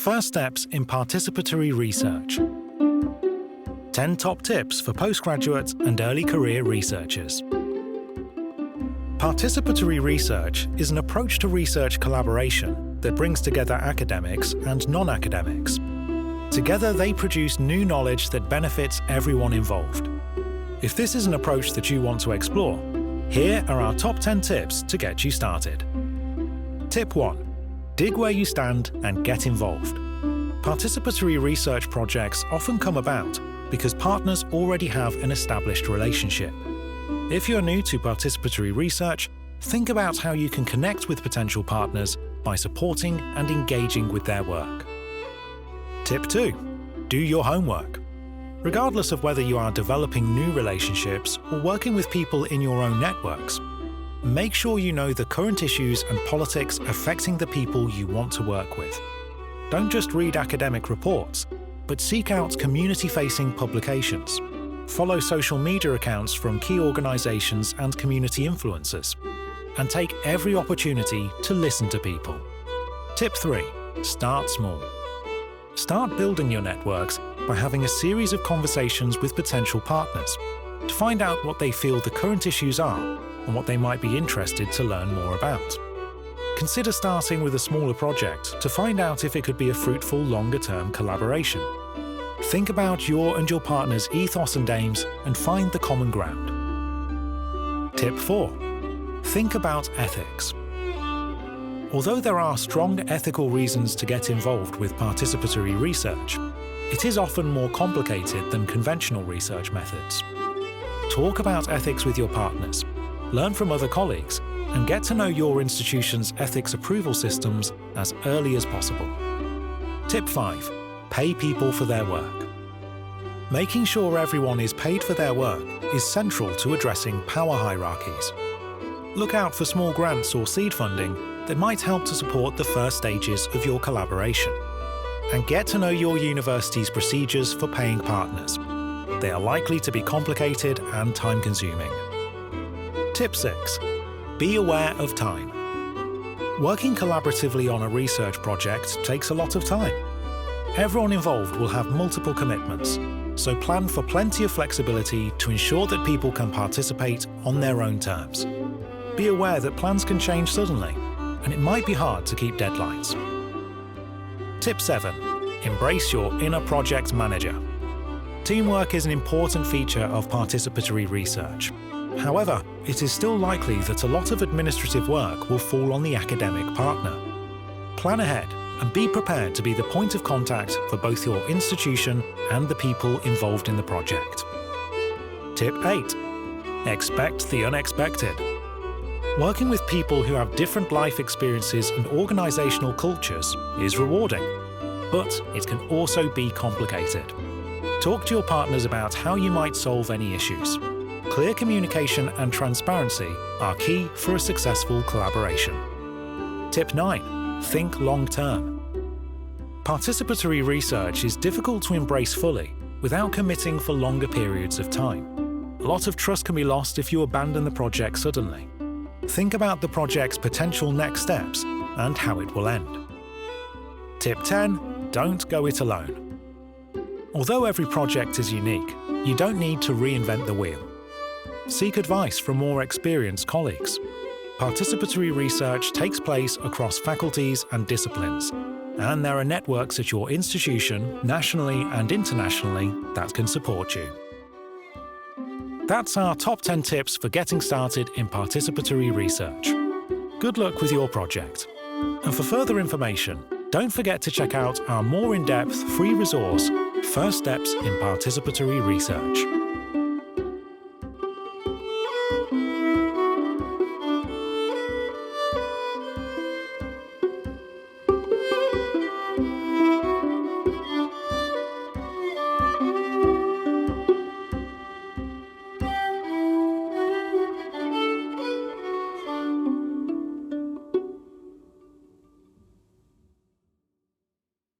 First steps in participatory research. 10 top tips for postgraduate and early career researchers. Participatory research is an approach to research collaboration that brings together academics and non-academics. Together, they produce new knowledge that benefits everyone involved. If this is an approach that you want to explore, here are our top 10 tips to get you started. Tip 1. Dig where you stand and get involved. Participatory research projects often come about because partners already have an established relationship. If you're new to participatory research, think about how you can connect with potential partners by supporting and engaging with their work. Tip 2. Do your homework. Regardless of whether you are developing new relationships or working with people in your own networks, make sure you know the current issues and politics affecting the people you want to work with. Don't just read academic reports, but seek out community-facing publications. Follow social media accounts from key organizations and community influencers, and take every opportunity to listen to people. Tip 3. Start small. Start building your networks by having a series of conversations with potential partners to find out what they feel the current issues are and what they might be interested to learn more about. Consider starting with a smaller project to find out if it could be a fruitful longer-term collaboration. Think about your and your partner's ethos and aims and find the common ground. Tip 4. Think about ethics. Although there are strong ethical reasons to get involved with participatory research, it is often more complicated than conventional research methods. Talk about ethics with your partners, learn from other colleagues, and get to know your institution's ethics approval systems as early as possible. Tip 5. Pay people for their work. Making sure everyone is paid for their work is central to addressing power hierarchies. Look out for small grants or seed funding that might help to support the first stages of your collaboration. And get to know your university's procedures for paying partners. They are likely to be complicated and time-consuming. Tip 6. Be aware of time. Working collaboratively on a research project takes a lot of time. Everyone involved will have multiple commitments, so plan for plenty of flexibility to ensure that people can participate on their own terms. Be aware that plans can change suddenly, and it might be hard to keep deadlines. Tip 7. Embrace your inner project manager. Teamwork is an important feature of participatory research. However, it is still likely that a lot of administrative work will fall on the academic partner. Plan ahead and be prepared to be the point of contact for both your institution and the people involved in the project. Tip 8. Expect the unexpected. Working with people who have different life experiences and organizational cultures is rewarding, but it can also be complicated. Talk to your partners about how you might solve any issues. Clear communication and transparency are key for a successful collaboration. Tip 9. Think long-term. Participatory research is difficult to embrace fully without committing for longer periods of time. A lot of trust can be lost if you abandon the project suddenly. Think about the project's potential next steps and how it will end. Tip 10. Don't go it alone. Although every project is unique, you don't need to reinvent the wheel. Seek advice from more experienced colleagues. Participatory research takes place across faculties and disciplines, and there are networks at your institution, nationally and internationally, that can support you. That's our top 10 tips for getting started in participatory research. Good luck with your project. And for further information, don't forget to check out our more in-depth free resource, First Steps in Participatory Research.